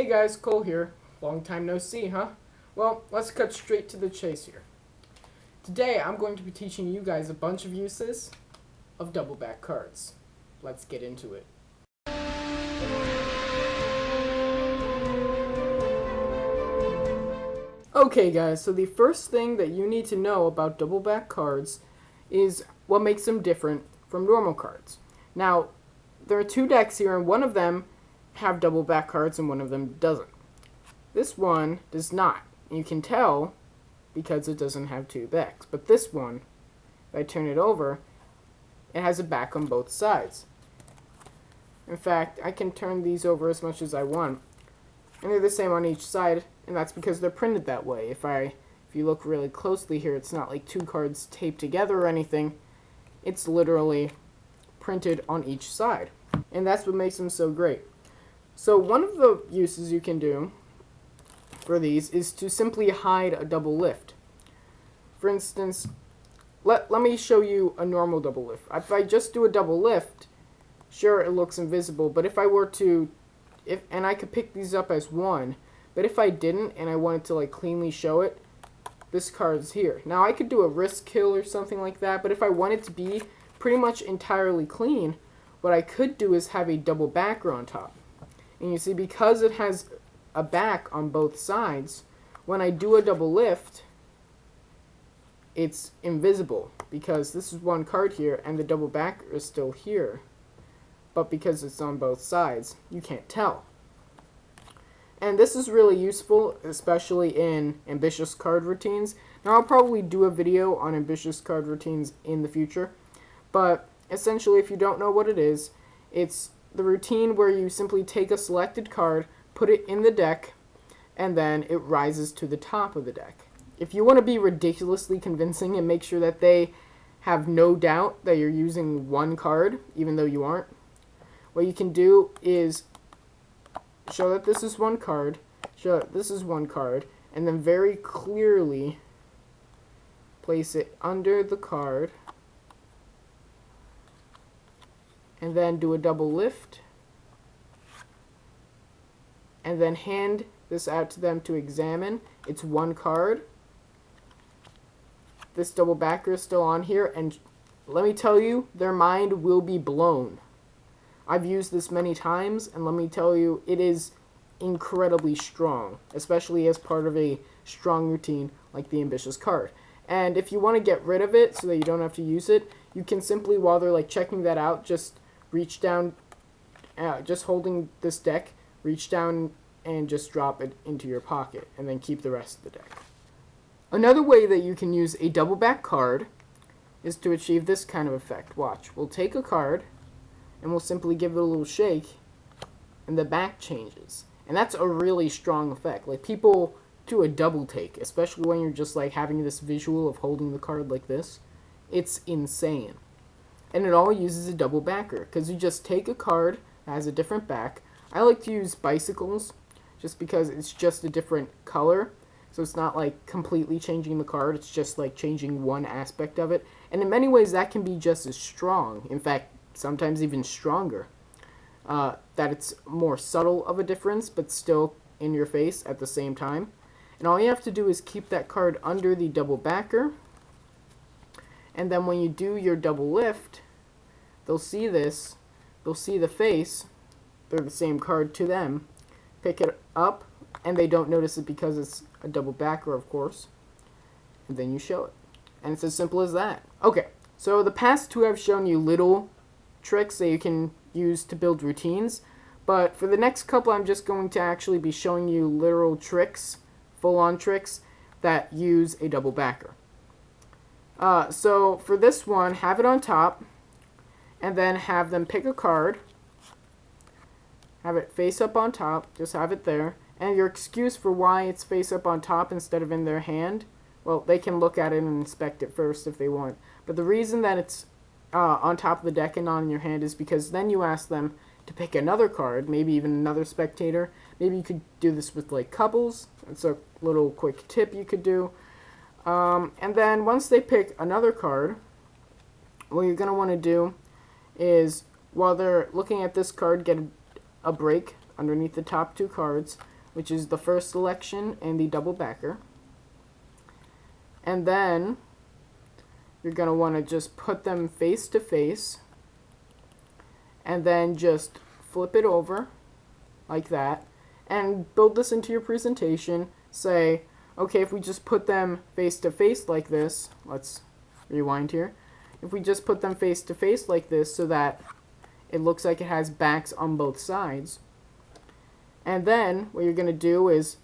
guys, Cole here. Long time no see, huh? Well, let's cut straight to the chase here. Today, I'm going to be teaching you guys a bunch of uses of double back cards. Let's get into it. Okay guys, so the first thing that you need to know about double back cards is what makes them different from normal cards. Now, there are two decks here, and one of them have double back cards and one of them doesn't. This one does not. You can tell because it doesn't have two backs. But this one, if I turn it over, it has a back on both sides. In fact, I can turn these over as much as I want, and they're the same on each side, and that's because they're printed that way. If you look really closely here, it's not like two cards taped together or anything. It's literally printed on each side, and that's what makes them so great. So one of the uses you can do for these is to simply hide a double lift. For instance, let me show you a normal double lift. If I just do a double lift, sure, it looks invisible, but if I were to, and I could pick these up as one, but if I didn't and I wanted to like cleanly show it, this card is here. Now I could do a risk kill or something like that, but if I want it to be pretty much entirely clean, what I could do is have a double backer on top. And you see, because it has a back on both sides, when I do a double lift, it's invisible because this is one card here and the double backer is still here. But because it's on both sides, you can't tell. And this is really useful, especially in ambitious card routines. Now, I'll probably do a video on ambitious card routines in the future, but essentially, if you don't know what it is, it's the routine where you simply take a selected card, put it in the deck, and then it rises to the top of the deck. If you want to be ridiculously convincing and make sure that they have no doubt that you're using one card, even though you aren't, what you can do is show that this is one card, show that this is one card, and then very clearly place it under the card, and then do a double lift, and then hand this out to them to examine. It's one card. This double backer is still on here, and let me tell you, their mind will be blown. I've used this many times, and let me tell you, it is incredibly strong, especially as part of a strong routine like the ambitious card. And if you want to get rid of it so that you don't have to use it, you can simply, while they're like checking that out, just reach down, just holding this deck, reach down and just drop it into your pocket, and then keep the rest of the deck. Another way that you can use a double back card is to achieve this kind of effect. Watch, we'll take a card and we'll simply give it a little shake and the back changes. And that's a really strong effect. Like, people do a double take, especially when you're just like having this visual of holding the card like this. It's insane. And it all uses a double backer, because you just take a card that has a different back. I like to use bicycles just because it's just a different color, so it's not like completely changing the card, it's just like changing one aspect of it. And in many ways that can be just as strong, in fact sometimes even stronger, that it's more subtle of a difference but still in your face at the same time. And all you have to do is keep that card under the double backer, and then when you do your double lift, they'll see this, they'll see the face, they're the same card to them, pick it up, and they don't notice it because it's a double backer, of course, and then you show it. And it's as simple as that. Okay, so the past two I've shown you little tricks that you can use to build routines, but for the next couple I'm just going to actually be showing you literal tricks, full-on tricks, that use a double backer. So for this one, have it on top, and then have them pick a card, have it face up on top, just have it there, and your excuse for why it's face up on top instead of in their hand, well, they can look at it and inspect it first if they want. But the reason that it's on top of the deck and not in your hand is because then you ask them to pick another card, maybe even another spectator. Maybe you could do this with like couples. It's a little quick tip you could do. And then once they pick another card, what you're going to want to do is, while they're looking at this card, get a break underneath the top two cards, which is the first selection and the double backer. And then you're going to want to just put them face to face and then just flip it over like that and build this into your presentation. Say, okay, if we just put them face to face like this, let's rewind here. If we just put them face to face like this so that it looks like it has backs on both sides. And then what you're going to do is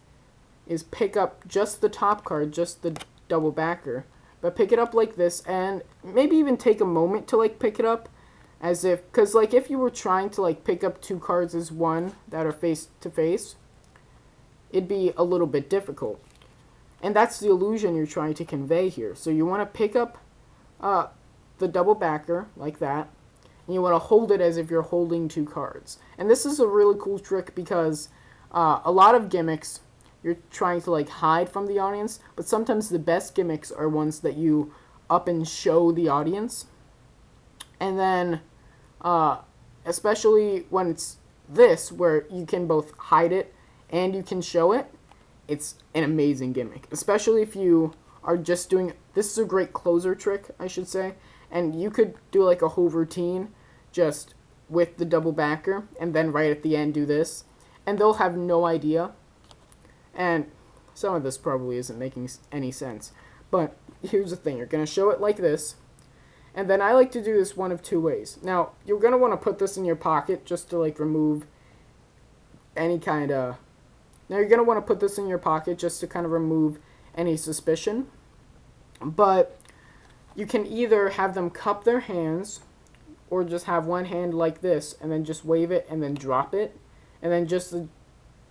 pick up just the top card, just the double backer. But pick it up like this, and maybe even take a moment to like pick it up, as if, because like if you were trying to like pick up two cards as one that are face to face, it'd be a little bit difficult. And that's the illusion you're trying to convey here. So you want to pick up the double backer like that, and you want to hold it as if you're holding two cards. And this is a really cool trick because a lot of gimmicks you're trying to like hide from the audience, but sometimes the best gimmicks are ones that you up and show the audience. And then especially when it's this, where you can both hide it and you can show it, it's an amazing gimmick. Especially if you are just doing, this is a great closer trick, I should say, and you could do like a whole routine just with the double backer and then right at the end do this, and they'll have no idea. And some of this probably isn't making any sense, but here's the thing. You're going to show it like this, and then I like to do this one of two ways. Now, you're going to want to put this in your pocket just to like remove any kind of... Now, you're going to want to put this in your pocket just to kind of remove any suspicion, but you can either have them cup their hands or just have one hand like this and then just wave it and then drop it, and then just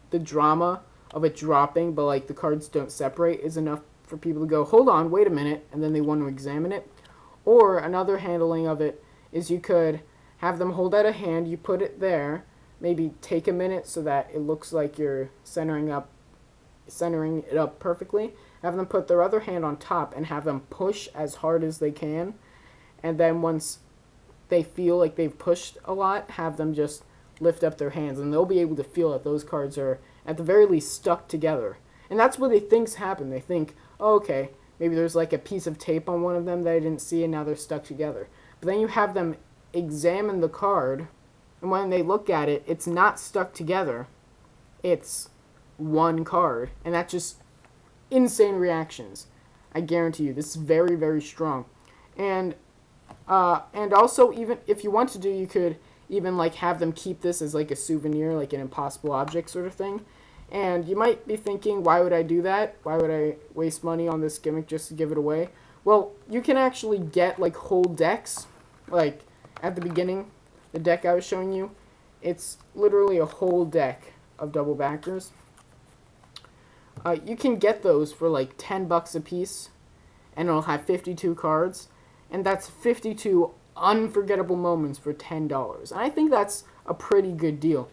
the drama of it dropping, but like the cards don't separate, is enough for people to go, hold on, wait a minute, and then they want to examine it. Or another handling of it is you could have them hold out a hand, you put it there, maybe take a minute so that it looks like you're centering it up perfectly, have them put their other hand on top and have them push as hard as they can, and then once they feel like they've pushed a lot, have them just lift up their hands, and they'll be able to feel that those cards are at the very least stuck together. And that's what they think's happened. They think, oh, okay, maybe there's like a piece of tape on one of them that I didn't see and now they're stuck together. But then you have them examine the card, and when they look at it, it's not stuck together. It's one card, and that's just insane reactions. I guarantee you, this is very, very strong. And also, even if you want to do, you could even like have them keep this as like a souvenir, like an impossible object sort of thing. And you might be thinking, why would I do that? Why would I waste money on this gimmick just to give it away? Well, you can actually get like whole decks. Like at the beginning, the deck I was showing you, it's literally a whole deck of double backers. You can get those for like $10 a piece, and it'll have 52 cards, and that's 52 unforgettable moments for $10. And I think that's a pretty good deal.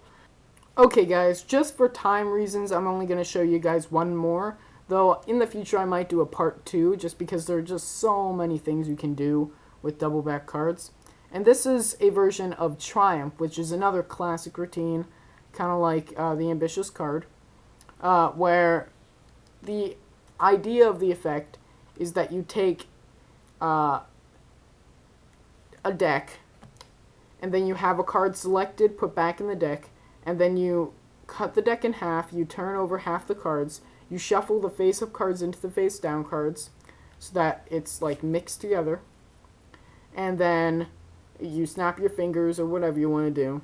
Okay guys, just for time reasons, I'm only going to show you guys one more, though in the future I might do a part 2, just because there are just so many things you can do with double back cards. And this is a version of Triumph, which is another classic routine, kind of like the Ambitious card, where the idea of the effect is that you take a deck, and then you have a card selected, put back in the deck, and then you cut the deck in half, you turn over half the cards, you shuffle the face-up cards into the face-down cards, so that it's like mixed together, and then you snap your fingers or whatever you want to do,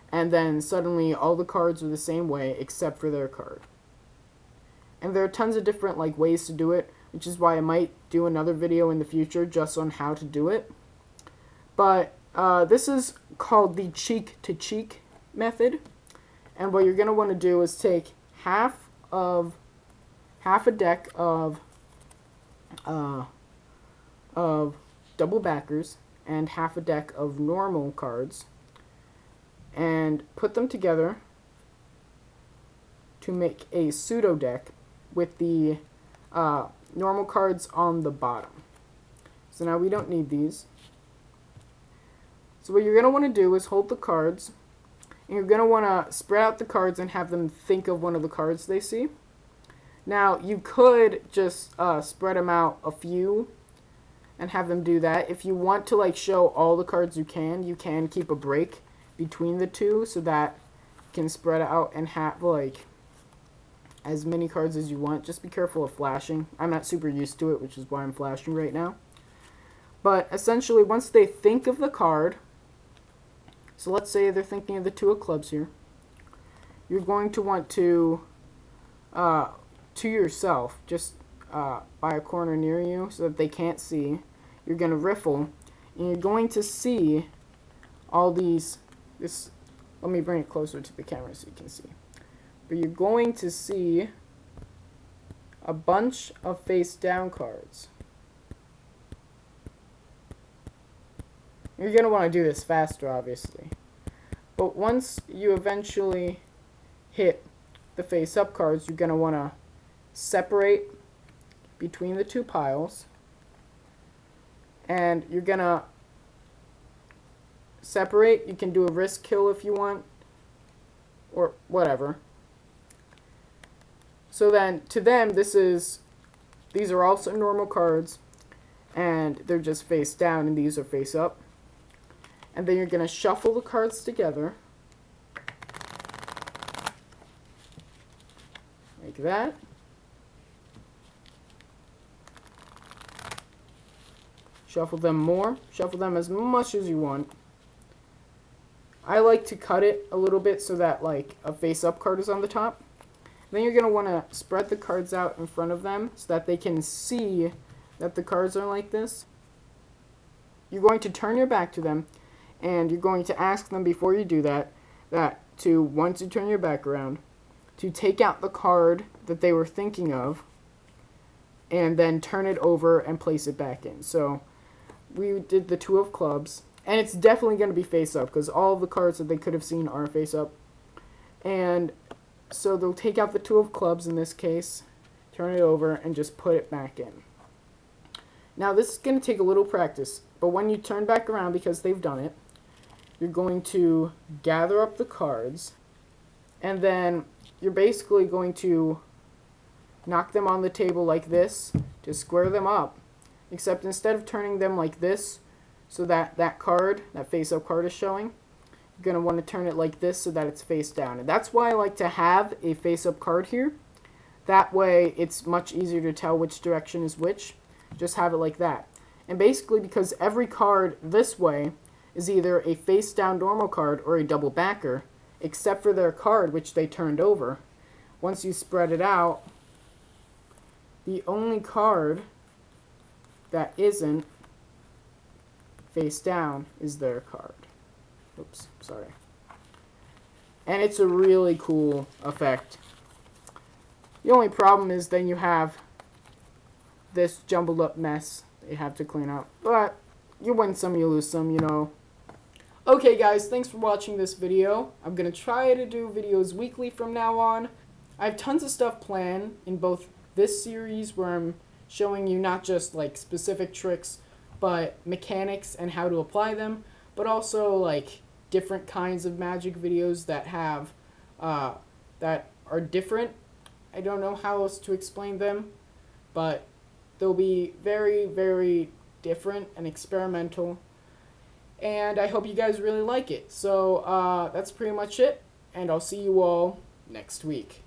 and then suddenly all the cards are the same way except for their card. And there are tons of different like ways to do it, which is why I might do another video in the future just on how to do it. But this is called the cheek-to-cheek method, and what you're going to want to do is take half a deck of double backers and half a deck of normal cards and put them together to make a pseudo deck with the normal cards on the bottom. So now we don't need these. So what you're going to want to do is hold the cards And you're going to want to spread out the cards and have them think of one of the cards they see. Now, you could just spread them out a few and have them do that. If you want to like show all the cards you can keep a break between the two so that you can spread out and have like as many cards as you want. Just be careful of flashing. I'm not super used to it, which is why I'm flashing right now. But essentially, once they think of the card, so let's say they're thinking of the 2 of clubs here, you're going to want to yourself, just by a corner near you so that they can't see, you're going to riffle, and you're going to see all these, let me bring it closer to the camera so you can see. But you're going to see a bunch of face down cards. You're going to want to do this faster, obviously. But once you eventually hit the face up cards, you're going to want to separate between the 2 piles. And you're going to separate. You can do a risk kill if you want, or whatever. So then, to them, these are also normal cards, and they're just face down, and these are face up. And then you're going to shuffle the cards together, like that. Shuffle them more, shuffle them as much as you want. I like to cut it a little bit so that like a face up card is on the top. Then you're going to want to spread the cards out in front of them so that they can see that the cards are like this. You're going to turn your back to them, and you're going to ask them before you do that, once you turn your back around, to take out the card that they were thinking of, and then turn it over and place it back in. So we did the 2 of clubs, and it's definitely going to be face up because all of the cards that they could have seen are face up. And so they'll take out the 2 of clubs in this case, turn it over, and just put it back in. Now this is going to take a little practice, but when you turn back around, because they've done it, you're going to gather up the cards, and then you're basically going to knock them on the table like this to square them up, except instead of turning them like this so that that face up card is showing, you're going to want to turn it like this so that it's face down. And that's why I like to have a face up card here. That way it's much easier to tell which direction is which. Just have it like that. And basically, because every card this way is either a face down normal card or a double backer, except for their card which they turned over. Once you spread it out, the only card that isn't face down is their card. Oops, sorry. And it's a really cool effect. The only problem is then you have this jumbled up mess that you have to clean up. But you win some, you lose some, you know. Okay guys, thanks for watching this video. I'm going to try to do videos weekly from now on. I have tons of stuff planned in both this series where I'm showing you not just like specific tricks, but mechanics and how to apply them, but also like different kinds of magic videos that have that are different. I don't know how else to explain them, but they'll be very, very different and experimental, and I hope you guys really like it. So that's pretty much it, and I'll see you all next week.